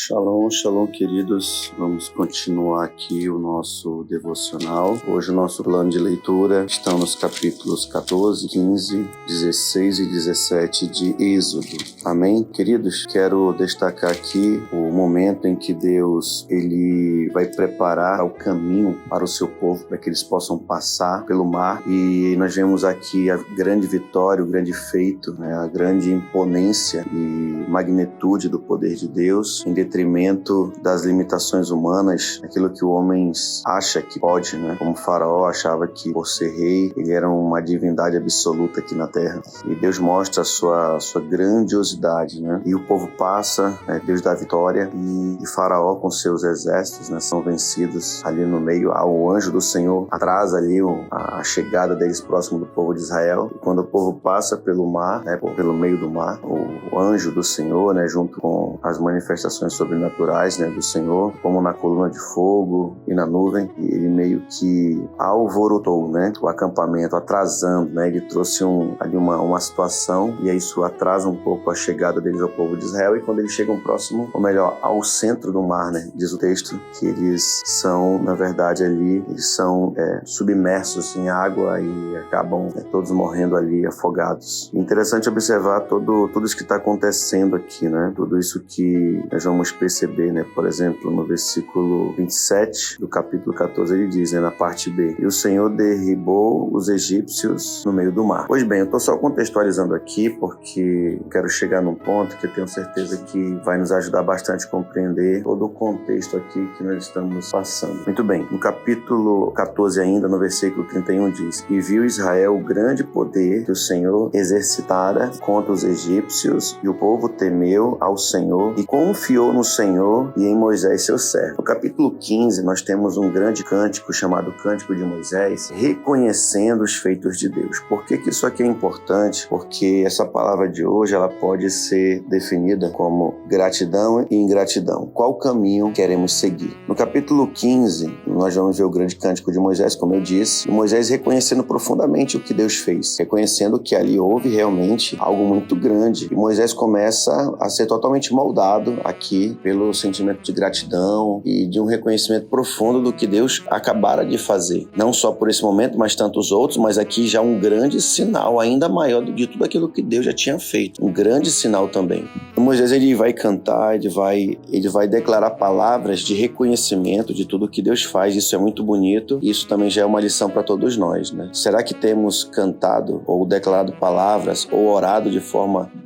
Shalom, shalom, queridos. Vamos continuar aqui o nosso devocional. Hoje o nosso plano de leitura está nos capítulos 14, 15, 16 e 17 de Êxodo. Amém? Queridos, quero destacar aqui o momento em que Deus ele vai preparar o caminho para o seu povo, para que eles possam passar pelo mar. E nós vemos aqui a grande vitória, o grande feito, né? A grande imponência e magnitude do poder de Deus, em detrimento das limitações humanas, aquilo que o homem acha que pode, né? Como Faraó achava que, por ser rei, ele era uma divindade absoluta aqui na terra. E Deus mostra a sua grandiosidade, né? E o povo passa, né? Deus dá vitória e Faraó com seus exércitos, né? São vencidos ali no meio. O anjo do Senhor atrasa ali a chegada deles próximo do povo de Israel. E quando o povo passa pelo mar, né? Pelo meio do mar, o anjo do Senhor, né? Junto com as manifestações sobrenaturais, né, do Senhor, como na coluna de fogo e na nuvem, e ele meio que alvorotou, né, o acampamento, atrasando, né, ele trouxe ali uma situação, e isso atrasa um pouco a chegada deles ao povo de Israel, e quando eles chegam próximo, ou melhor, ao centro do mar, né, diz o texto, que eles são, na verdade, ali, eles são submersos em água e acabam todos morrendo ali, afogados. Interessante observar tudo isso que está acontecendo aqui, né, tudo isso que nós vamos perceber, né? Por exemplo, no versículo 27 do capítulo 14, ele diz, né, na parte B, e o Senhor derribou os egípcios no meio do mar. Pois bem, eu estou só contextualizando aqui porque quero chegar num ponto que eu tenho certeza que vai nos ajudar bastante a compreender todo o contexto aqui que nós estamos passando. Muito bem, no capítulo 14 ainda, no versículo 31 diz, e viu Israel o grande poder que o Senhor exercitara contra os egípcios, e o povo temeu ao Senhor e confiou no Senhor e em Moisés seu servo. No capítulo 15 nós temos um grande cântico chamado Cântico de Moisés, reconhecendo os feitos de Deus. Por que isso aqui é importante? Porque essa palavra de hoje ela pode ser definida como gratidão e ingratidão. Qual caminho queremos seguir? No capítulo 15 nós vamos ver o grande cântico de Moisés, como eu disse, e Moisés reconhecendo profundamente o que Deus fez, reconhecendo que ali houve realmente algo muito grande, e Moisés começa a ser totalmente moldado aqui pelo sentimento de gratidão e de um reconhecimento profundo do que Deus acabara de fazer. Não só por esse momento, mas tantos outros, mas aqui já um grande sinal ainda maior de tudo aquilo que Deus já tinha feito. Um grande sinal também. Moisés ele vai cantar, ele vai declarar palavras de reconhecimento de tudo que Deus faz. Isso é muito bonito e isso também já é uma lição para todos nós, né? Será que temos cantado ou declarado palavras ou orado de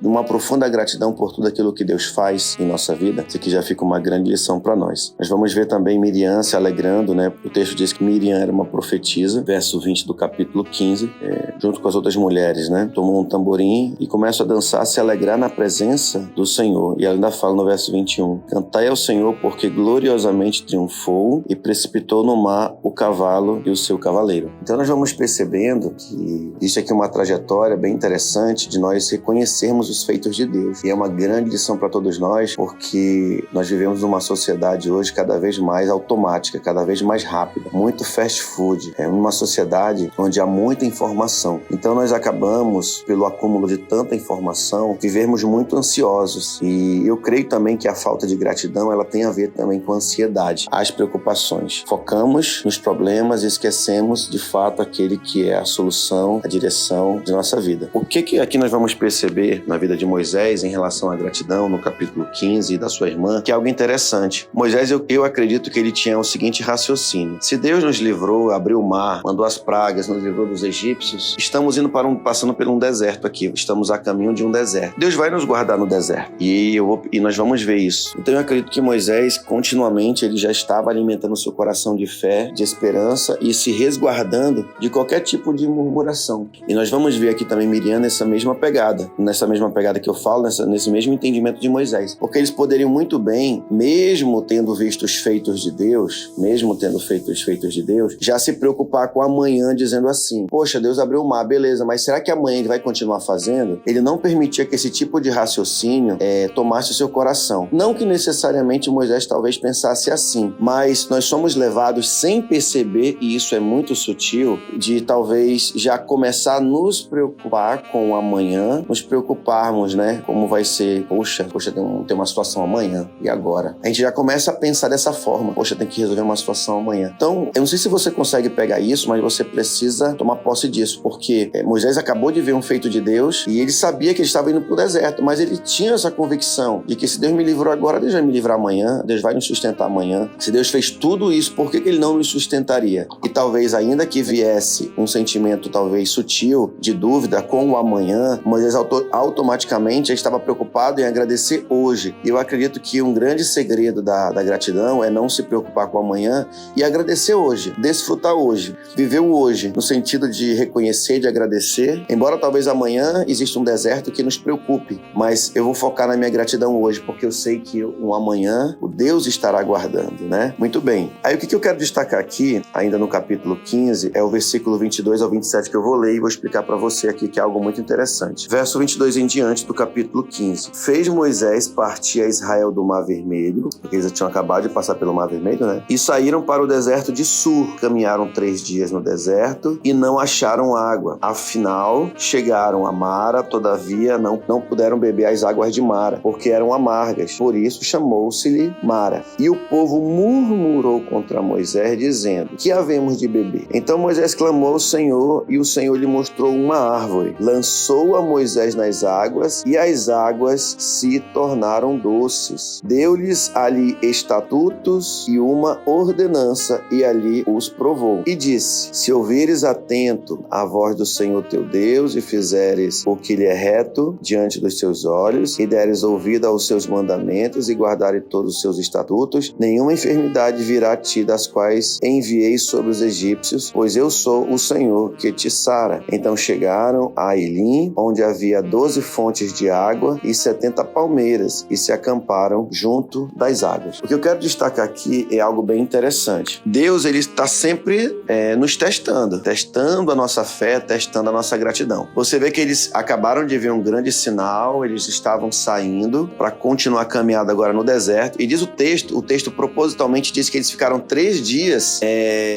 uma profunda gratidão por tudo aquilo que Deus faz em nossa vida? Isso aqui já fica uma grande lição para nós. Nós vamos ver também Miriam se alegrando, né? O texto diz que Miriam era uma profetisa, verso 20 do capítulo 15, junto com as outras mulheres, né? Tomou um tamborim e começa a dançar, se alegrar na presença do Senhor. E ela ainda fala no verso 21, cantai ao Senhor porque gloriosamente triunfou e precipitou no mar o cavalo e o seu cavaleiro. Então nós vamos percebendo que isso aqui é uma trajetória bem interessante de nós reconhecermos os feitos de Deus. E é uma grande lição para todos nós, porque nós vivemos numa sociedade hoje cada vez mais automática, cada vez mais rápida, muito fast food. É uma sociedade onde há muita informação. Então nós acabamos, pelo acúmulo de tanta informação, vivermos muito ansiosos. E eu creio também que a falta de gratidão ela tem a ver também com a ansiedade, as preocupações. Focamos nos problemas e esquecemos de fato aquele que é a solução, a direção de nossa vida. O que aqui nós vamos perceber na vida de Moisés em relação à gratidão no capítulo 15 da sua irmã, que é algo interessante. Moisés, eu acredito que ele tinha o seguinte raciocínio: se Deus nos livrou, abriu o mar, mandou as pragas, nos livrou dos egípcios, estamos indo passando por um deserto aqui, estamos a caminho de um deserto. Deus vai nos guardar no deserto e nós vamos ver isso. Então eu acredito que Moisés continuamente ele já estava alimentando o seu coração de fé, de esperança e se resguardando de qualquer tipo de murmuração. E nós vamos ver aqui também Miriam nessa mesma pegada que eu falo, nesse mesmo entendimento de Moisés. Porque eles poderiam muito bem, mesmo tendo visto os feitos de Deus, já se preocupar com amanhã, dizendo assim, poxa, Deus abriu o mar, beleza, mas será que amanhã ele vai continuar fazendo? Ele não permitia que esse tipo de raciocínio tomasse o seu coração. Não que necessariamente Moisés talvez pensasse assim, mas nós somos levados levados sem perceber, e isso é muito sutil, de talvez já começar a nos preocupar com o amanhã, nos preocuparmos, né? Como vai ser, poxa, tem uma situação amanhã, e agora? A gente já começa a pensar dessa forma, poxa, tem que resolver uma situação amanhã. Então, eu não sei se você consegue pegar isso, mas você precisa tomar posse disso, porque Moisés acabou de ver um feito de Deus, e ele sabia que ele estava indo para o deserto, mas ele tinha essa convicção de que se Deus me livrou agora, Deus vai me livrar amanhã, Deus vai nos sustentar amanhã. Se Deus fez tudo isso, por que ele não nos sustentaria? E talvez, ainda que viesse um sentimento talvez sutil de dúvida com o amanhã, Moisés automaticamente estava preocupado em agradecer hoje. E eu acredito que um grande segredo da gratidão é não se preocupar com o amanhã e agradecer hoje, desfrutar hoje, viver o hoje, no sentido de reconhecer, de agradecer, embora talvez amanhã exista um deserto que nos preocupe, mas eu vou focar na minha gratidão hoje, porque eu sei que um amanhã o Deus estará aguardando, né? Muito bem. Aí o que eu quero destacar aqui, ainda no capítulo 15, é o versículo 22 ao 27 que eu vou ler e vou explicar para você aqui, que é algo muito interessante. Verso 22 em diante do capítulo 15. Fez Moisés partir a Israel do Mar Vermelho, porque eles já tinham acabado de passar pelo Mar Vermelho, né? E saíram para o deserto de Sur. Caminharam 3 dias no deserto e não acharam água. Afinal, chegaram a Mara, todavia não puderam beber as águas de Mara, porque eram amargas. Por isso chamou-se-lhe Mara. E o povo murmurou contra Moisés, dizendo: que havemos de beber? Então Moisés clamou ao Senhor, e o Senhor lhe mostrou uma árvore. Lançou a Moisés nas águas, e as águas se tornaram doces. Deu-lhes ali estatutos e uma ordenança, e ali os provou. E disse: se ouvires atento a voz do Senhor teu Deus, e fizeres o que lhe é reto diante dos seus olhos, e deres ouvido aos seus mandamentos, e guardares todos os seus estatutos, nenhuma enfermidade virá a ti, das quais enviei sobre os egípcios, pois eu sou o Senhor que te sara. Então chegaram a Elim, onde havia 12 fontes de água e 70 palmeiras, e se acamparam junto das águas. O que eu quero destacar aqui é algo bem interessante. Deus, ele está sempre nos testando a nossa fé, testando a nossa gratidão. Você vê que eles acabaram de ver um grande sinal, eles estavam saindo para continuar a caminhada agora no deserto, e diz o texto propositalmente diz que eles ficaram 3 dias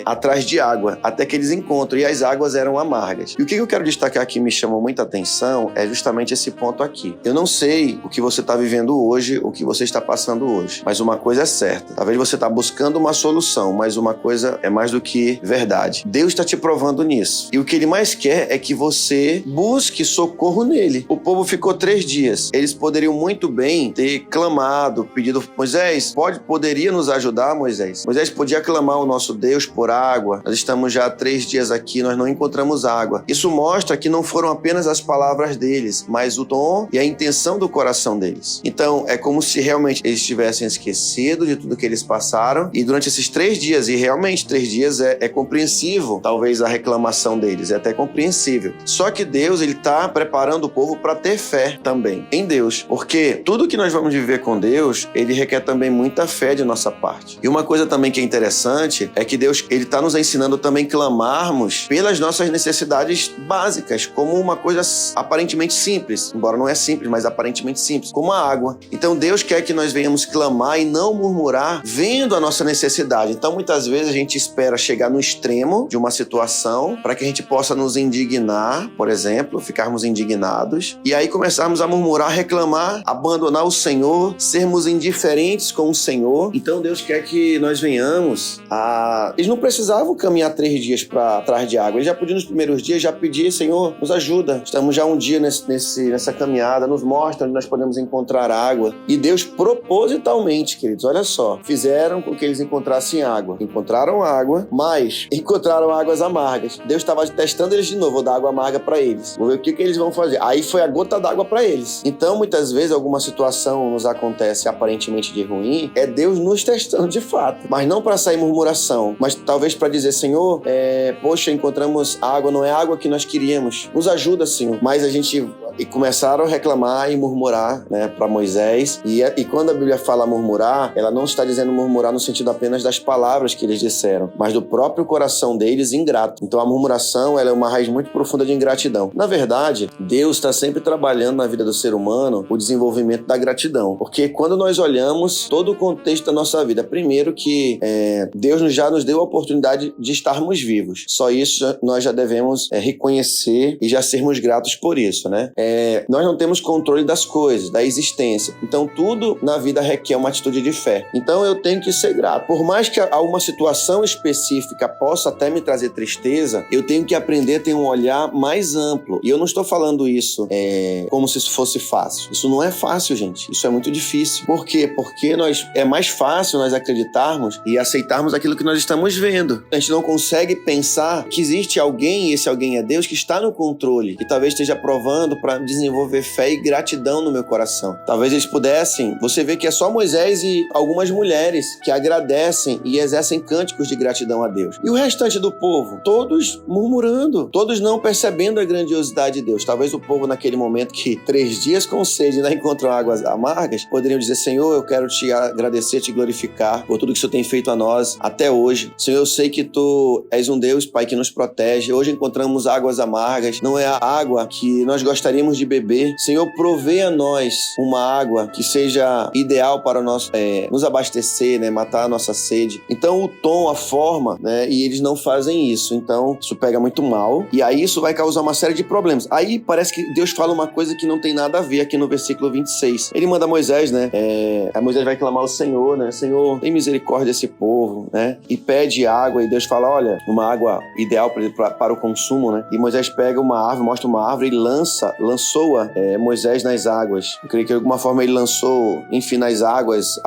atrás de água, até que eles encontram, e as águas eram amargas. E o que eu quero destacar aqui, me chamou muita atenção, é justamente esse ponto aqui. Eu não sei o que você está vivendo hoje, o que você está passando hoje, mas uma coisa é certa, talvez você está buscando uma solução, mas uma coisa é mais do que verdade. Deus está te provando nisso, e o que ele mais quer é que você busque socorro nele. O povo ficou 3 dias, eles poderiam muito bem ter clamado, pedido: Moisés, poderia nos ajudar, Moisés? Moisés podia clamar ao nosso Deus por água. Nós estamos já há 3 dias aqui, nós não encontramos água. Isso mostra que não foram apenas as palavras deles, mas o tom e a intenção do coração deles. Então, é como se realmente eles tivessem esquecido de tudo que eles passaram, e durante esses 3 dias, e realmente 3 dias é compreensível, talvez a reclamação deles, é até compreensível. Só que Deus, ele está preparando o povo para ter fé também em Deus, porque tudo que nós vamos viver com Deus, ele requer também muita fé de nossa parte. E uma coisa também que é interessante é que Deus, ele está nos ensinando também a clamarmos pelas nossas necessidades básicas, como uma coisa aparentemente simples, embora não é simples, mas aparentemente simples, como a água. Então Deus quer que nós venhamos clamar e não murmurar, vendo a nossa necessidade. Então muitas vezes a gente espera chegar no extremo de uma situação para que a gente possa nos indignar, por exemplo, ficarmos indignados, e aí começarmos a murmurar, reclamar, abandonar o Senhor, sermos indiferentes com o Senhor. Então Deus quer que nós venhamos a... Eles não precisavam caminhar 3 dias para atrás de água, eles já podiam nos primeiros dias já pedir: Senhor, nos ajuda, estamos já um dia nessa caminhada, nos mostra onde nós podemos encontrar água. E Deus propositalmente, queridos, olha só, fizeram com que eles encontrassem água. Encontraram água, mas encontraram águas amargas. Deus estava testando eles de novo: vou dar água amarga para eles, vou ver o que eles vão fazer. Aí foi a gota d'água para eles. Então muitas vezes alguma situação nos acontece aparentemente de ruim, é Deus nos testando de fato, mas não para sair murmuração, mas talvez para dizer: Senhor, poxa, encontramos água, não é a água que nós queríamos, nos ajuda, Senhor. Mas a gente e começaram a reclamar e murmurar, né, para Moisés. E quando a Bíblia fala murmurar, ela não está dizendo murmurar no sentido apenas das palavras que eles disseram, mas do próprio coração deles ingrato. Então a murmuração, ela é uma raiz muito profunda de ingratidão. Na verdade, Deus está sempre trabalhando na vida do ser humano o desenvolvimento da gratidão, porque quando nós olhamos todo o contexto da nossa vida, primeiro que Deus já nos deu a oportunidade de estarmos vivos. Só isso nós já devemos reconhecer e já sermos gratos por isso, né? Nós não temos controle das coisas, da existência. Então tudo na vida requer uma atitude de fé. Então eu tenho que ser grato. Por mais que alguma situação específica possa até me trazer tristeza, eu tenho que aprender a ter um olhar mais amplo. E eu não estou falando isso como se isso fosse fácil. Isso não é fácil, gente. Isso é muito difícil. Por quê? Porque é mais fácil nós acreditarmos e aceitarmos aquilo que nós estamos vendo. A gente não consegue pensar que existe alguém, e esse alguém é Deus, que está no controle, que talvez esteja provando para desenvolver fé e gratidão no meu coração. Talvez eles pudessem, você vê que é só Moisés e algumas mulheres que agradecem e exercem cânticos de gratidão a Deus. E o restante do povo? Todos murmurando, todos não percebendo a grandiosidade de Deus. Talvez o povo naquele momento que 3 dias com sede ainda encontram águas amargas, poderiam dizer: Senhor, eu quero te agradecer, te glorificar por tudo que o Senhor tem feito a nós até hoje. Senhor, eu sei que Tu és um Deus, Pai, que nos protege. Hoje encontramos águas amargas, não é a água que nós gostaríamos de beber. Senhor, provê a nós uma água que seja ideal para nos abastecer, né, matar a nossa sede. Então o tom, a forma, né, e eles não fazem isso. Então isso pega muito mal e aí isso vai causar uma série de problemas. Aí parece que Deus fala uma coisa que não tem nada a ver aqui no versículo 26. Ele manda Moisés, né, aí Moisés vai clamar ao Senhor, né, Senhor, tem misericórdia desse povo, né, e pede água, e Deus fala, olha, uma água ideal para o consumo, né, e Moisés pega uma árvore, mostra uma árvore e lançou-a Moisés nas águas. Eu creio que de alguma forma ele lançou, enfim, nas águas,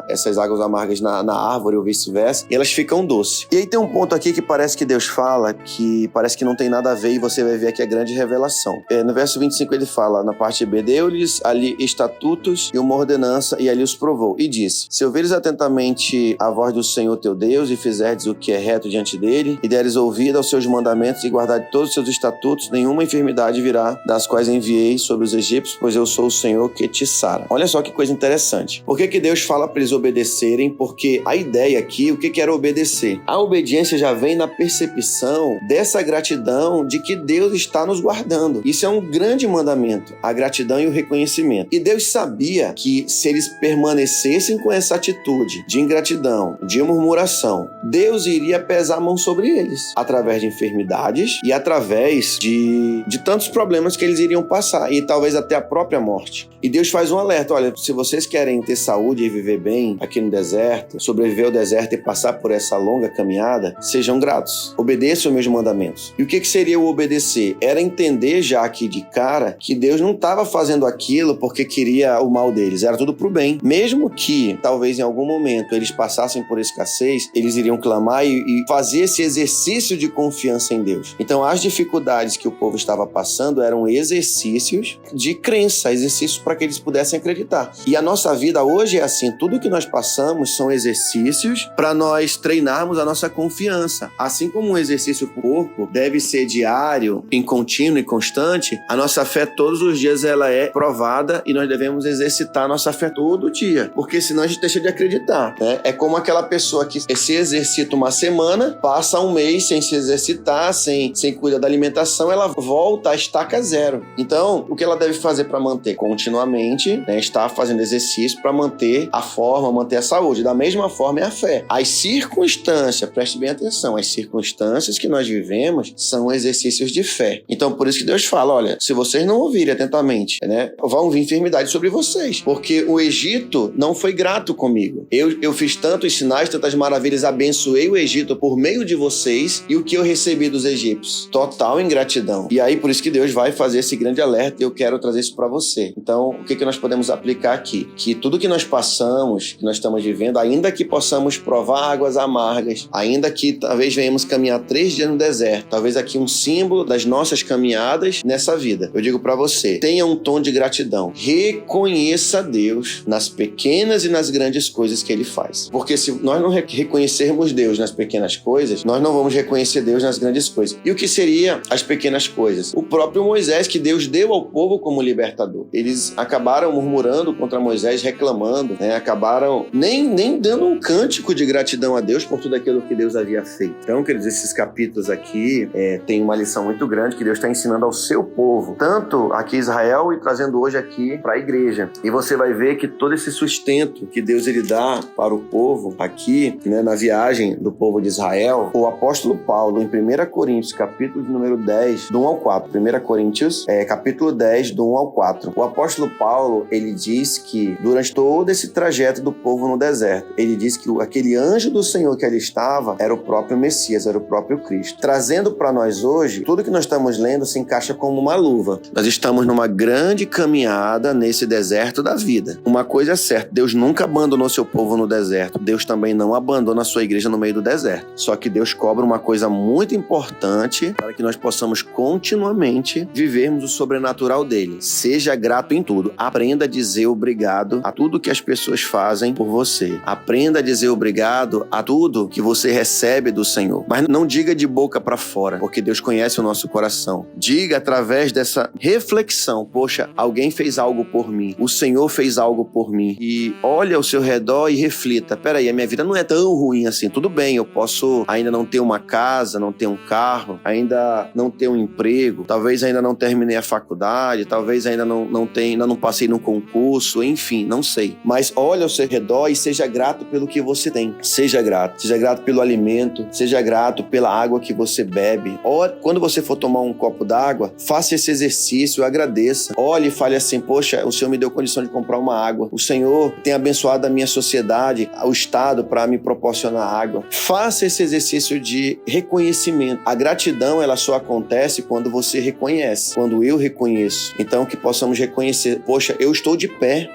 essas águas amargas na árvore ou vice-versa, e elas ficam doces. E aí tem um ponto aqui que parece que Deus fala, que parece que não tem nada a ver, e você vai ver aqui a grande revelação. No verso 25 ele fala, na parte B, deu-lhes ali estatutos e uma ordenança, e ali os provou, e disse, se ouveres atentamente a voz do Senhor teu Deus, e fizerdes o que é reto diante dele, e deres ouvido aos seus mandamentos, e guardares todos os seus estatutos, nenhuma enfermidade virá das quais enviei sobre os egípcios, pois eu sou o Senhor que te sara. Olha só que coisa interessante. Por que Deus fala para eles obedecerem? Porque a ideia aqui, o que era obedecer? A obediência já vem na percepção dessa gratidão de que Deus está nos guardando. Isso é um grande mandamento, a gratidão e o reconhecimento. E Deus sabia que se eles permanecessem com essa atitude de ingratidão, de murmuração, Deus iria pesar a mão sobre eles, através de enfermidades e através de tantos problemas que eles iriam passar, e talvez até a própria morte. E Deus faz um alerta, olha, se vocês querem ter saúde e viver bem aqui no deserto, sobreviver ao deserto e passar por essa longa caminhada, sejam gratos, obedeçam os meus mandamentos. E o que seria o obedecer? Era entender já aqui de cara que Deus não estava fazendo aquilo porque queria o mal deles, era tudo pro bem. Mesmo que talvez em algum momento eles passassem por escassez, eles iriam clamar e fazer esse exercício de confiança em Deus. Então as dificuldades que o povo estava passando eram exercícios de crença, exercícios para que eles pudessem acreditar. E a nossa vida hoje é assim, tudo que nós passamos são exercícios para nós treinarmos a nossa confiança. Assim como um exercício para o corpo deve ser diário, em contínuo e constante, a nossa fé todos os dias ela é provada e nós devemos exercitar a nossa fé todo dia, porque senão a gente deixa de acreditar, né? É como aquela pessoa que se exercita uma semana, passa um mês sem se exercitar, sem cuidar da alimentação, ela volta à estaca zero. Então, o que ela deve fazer para manter continuamente, né, estar fazendo exercício para manter a forma, manter a saúde. Da mesma forma é a fé. As circunstâncias, preste bem atenção, as circunstâncias que nós vivemos são exercícios de fé. Então, por isso que Deus fala, olha, se vocês não ouvirem atentamente, né, vão vir enfermidades sobre vocês, porque o Egito não foi grato comigo. Eu fiz tantos sinais, tantas maravilhas, abençoei o Egito por meio de vocês, e o que eu recebi dos egípcios? Total ingratidão. E aí, por isso que Deus vai fazer esse grande alerta, e eu quero trazer isso para você. Então, o que nós podemos aplicar aqui? Que tudo que nós passamos, que nós estamos vivendo, ainda que possamos provar águas amargas, ainda que talvez venhamos caminhar 3 dias no deserto, talvez aqui um símbolo das nossas caminhadas nessa vida. Eu digo para você, tenha um tom de gratidão. Reconheça Deus nas pequenas e nas grandes coisas que Ele faz. Porque se nós não reconhecermos Deus nas pequenas coisas, nós não vamos reconhecer Deus nas grandes coisas. E o que seria as pequenas coisas? O próprio Moisés, que Deus deu ao povo como libertador. Eles acabaram murmurando contra Moisés, reclamando, né? Acabaram nem dando um cântico de gratidão a Deus por tudo aquilo que Deus havia feito. Então, queridos, esses capítulos aqui tem uma lição muito grande que Deus está ensinando ao seu povo, tanto aqui em Israel e trazendo hoje aqui para a igreja. E você vai ver que todo esse sustento que Deus ele dá para o povo aqui, né, na viagem do povo de Israel, o apóstolo Paulo, em 1 Coríntios, capítulo número 10, do 1 ao 4. 1 Coríntios, capítulo 10, do 1 ao 4. O apóstolo Paulo, ele diz que durante todo esse trajeto do povo no deserto, ele diz que aquele anjo do Senhor que ali estava era o próprio Messias, era o próprio Cristo. Trazendo para nós hoje, tudo que nós estamos lendo se encaixa como uma luva. Nós estamos numa grande caminhada nesse deserto da vida. Uma coisa é certa, Deus nunca abandonou seu povo no deserto. Deus também não abandona a sua igreja no meio do deserto. Só que Deus cobra uma coisa muito importante para que nós possamos continuamente vivermos o sobrenatural dele. Seja grato em tudo. Aprenda a dizer obrigado a tudo que as pessoas fazem por você. Aprenda a dizer obrigado a tudo que você recebe do Senhor. Mas não diga de boca para fora, porque Deus conhece o nosso coração. Diga através dessa reflexão: poxa, alguém fez algo por mim. O Senhor fez algo por mim. E olha ao seu redor e reflita: peraí, a minha vida não é tão ruim assim. Tudo bem, eu posso ainda não ter uma casa, não ter um carro, ainda não ter um emprego, talvez ainda não terminei a faculdade, talvez ainda não passei num concurso, enfim, não sei. Mas olha ao seu redor e seja grato pelo que você tem. Seja grato pelo alimento, seja grato pela água que você bebe. Quando você for tomar um copo d'água, faça esse exercício, agradeça. Olhe e fale assim: poxa, o Senhor me deu condição de comprar uma água. O Senhor tem abençoado a minha sociedade, o Estado, para me proporcionar água. Faça esse exercício de reconhecimento. A gratidão, ela só acontece quando você reconhece, quando eu reconheço. Então, que possamos reconhecer: poxa, eu estou de pé,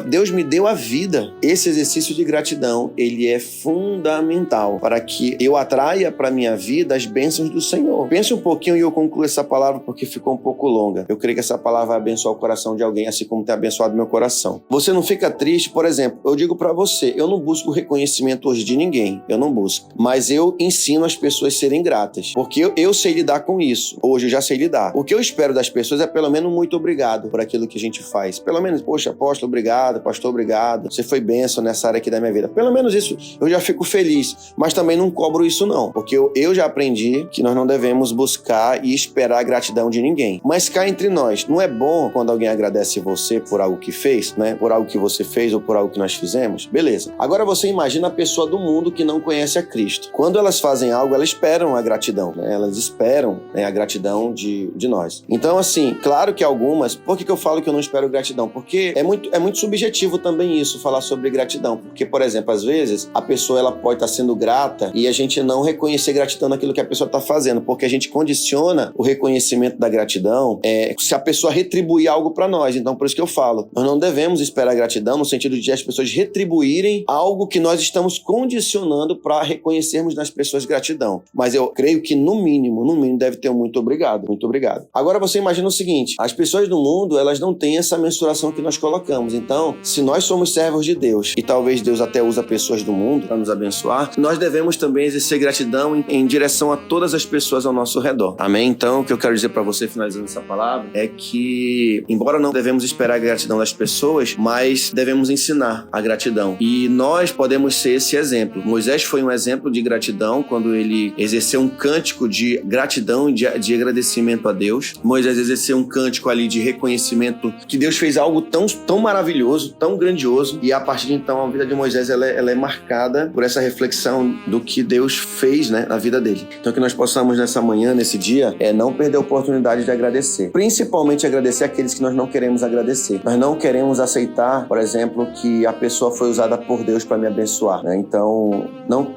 Deus me deu a vida. Esse exercício de gratidão, ele é fundamental para que eu atraia para minha vida as bênçãos do Senhor. Pense um pouquinho e eu concluo essa palavra porque ficou um pouco longa. Eu creio que essa palavra vai abençoar o coração de alguém, assim como tem abençoado meu coração. Você não fica triste? Por exemplo, eu digo para você, eu não busco reconhecimento hoje de ninguém, eu não busco, mas eu ensino as pessoas a serem gratas, porque eu sei lidar com isso. Hoje eu já sei lidar. O que eu espero das pessoas é pelo menos muito obrigado por aquilo que a gente faz. Pelo menos, poxa, apóstolo, obrigado, pastor, obrigado. Você foi bênção nessa área aqui da minha vida. Pelo menos isso eu já fico feliz, mas também não cobro isso não, porque eu já aprendi que nós não devemos buscar e esperar a gratidão de ninguém. Mas cá entre nós, não é bom quando alguém agradece você por algo que fez, né? Por algo que você fez ou por algo que nós fizemos? Beleza. Agora você imagina a pessoa do mundo que não conhece a Cristo. Quando elas fazem algo, elas esperam a gratidão, né? Elas esperam, né, a gratidão de nós. Então, assim, claro que algumas... Por que eu falo que eu não espero gratidão? Porque é muito subjetivo também isso, falar sobre gratidão. Porque, por exemplo, às vezes, a pessoa ela pode estar sendo grata e a gente não reconhecer gratidão naquilo que a pessoa está fazendo, porque a gente condiciona o reconhecimento da gratidão se a pessoa retribuir algo para nós. Então, por isso que eu falo, nós não devemos esperar gratidão no sentido de as pessoas retribuírem algo que nós estamos condicionando para reconhecermos nas pessoas gratidão. Mas eu creio que, no mínimo, deve ter um muito obrigado, muito obrigado. Agora, você imagina o seguinte: as pessoas do mundo, elas não têm essa mensuração que nós colocamos. Então, se nós somos servos de Deus, e talvez Deus até usa pessoas do mundo para nos abençoar, nós devemos também exercer gratidão em direção a todas as pessoas ao nosso redor. Amém? Então, o que eu quero dizer para você, finalizando essa palavra, é que, embora não devemos esperar a gratidão das pessoas, mas devemos ensinar a gratidão. E nós podemos ser esse exemplo. Moisés foi um exemplo de gratidão quando ele exerceu um cântico de gratidão e de agradecimento a Deus. Moisés exerceu um cântico ali de reconhecimento que Deus fez algo tão maravilhoso, tão grandioso, e a partir de então a vida de Moisés ela é marcada por essa reflexão do que Deus fez, né, na vida dele. Então que nós possamos nessa manhã, nesse dia, não perder a oportunidade de agradecer. Principalmente agradecer aqueles que nós não queremos agradecer. Nós não queremos aceitar, por exemplo, que a pessoa foi usada por Deus para me abençoar, né? Então,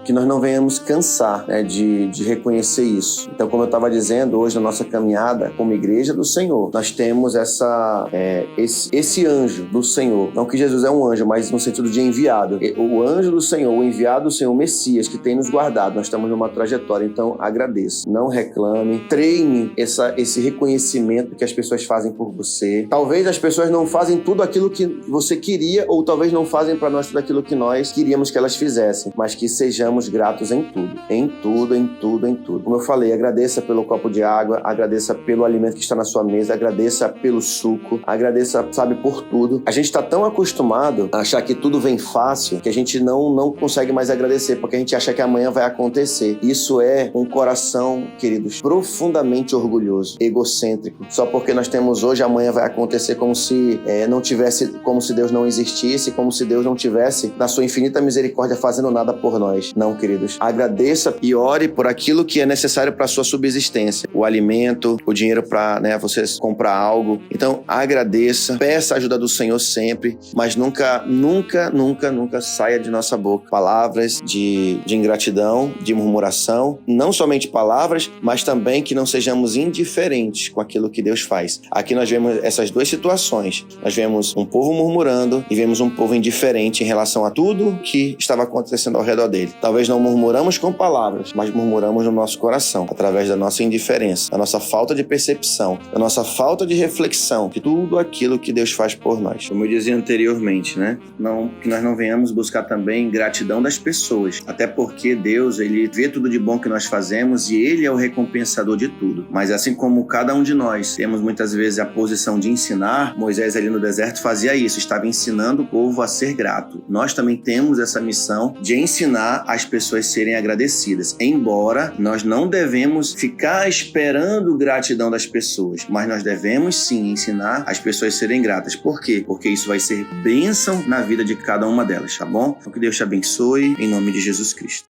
que nós não venhamos cansar, né, de reconhecer isso. Então, como eu estava dizendo, hoje na nossa caminhada como igreja do Senhor, nós temos esse anjo do Senhor. Não que Jesus é um anjo, mas no sentido de enviado. O anjo do Senhor, o enviado do Senhor, o Messias, que tem nos guardado. Nós estamos numa trajetória, então agradeça. Não reclame. Treine esse reconhecimento que as pessoas fazem por você. Talvez as pessoas não fazem tudo aquilo que você queria, ou talvez não fazem para nós tudo aquilo que nós queríamos que elas fizessem, mas que sejamos gratos em tudo. Em tudo, em tudo, em tudo. Como eu falei, agradeça pelo copo de água, agradeça pelo alimento que está na na sua mesa, agradeça pelo suco, agradeça, sabe, por tudo. A gente está tão acostumado a achar que tudo vem fácil que a gente não consegue mais agradecer, porque a gente acha que amanhã vai acontecer. Isso é um coração, queridos, profundamente orgulhoso, egocêntrico. Só porque nós temos hoje, amanhã vai acontecer como se não tivesse, como se Deus não existisse, como se Deus não tivesse, na sua infinita misericórdia, fazendo nada por nós. Não, queridos. Agradeça e ore por aquilo que é necessário para a sua subsistência. O alimento, o dinheiro para você comprar algo. Então, agradeça, peça a ajuda do Senhor sempre, mas nunca saia de nossa boca palavras de ingratidão, de murmuração. Não somente palavras, mas também que não sejamos indiferentes com aquilo que Deus faz. Aqui nós vemos essas duas situações. Nós vemos um povo murmurando e vemos um povo indiferente em relação a tudo que estava acontecendo ao redor dele. Talvez não murmuramos com palavras, mas murmuramos no nosso coração, através da nossa indiferença, da nossa falta de percepção, da nossa falta de reflexão de tudo aquilo que Deus faz por nós. Como eu dizia anteriormente, que nós não venhamos buscar também gratidão das pessoas, até porque Deus, Ele vê tudo de bom que nós fazemos e Ele é o recompensador de tudo. Mas assim como cada um de nós temos muitas vezes a posição de ensinar, Moisés ali no deserto fazia isso, estava ensinando o povo a ser grato. Nós também temos essa missão de ensinar as pessoas a serem agradecidas, embora nós não devemos ficar esperando gratidão das pessoas, mas nós devemos sim ensinar as pessoas a serem gratas. Por quê? Porque isso vai ser bênção na vida de cada uma delas, tá bom? Então que Deus te abençoe, em nome de Jesus Cristo.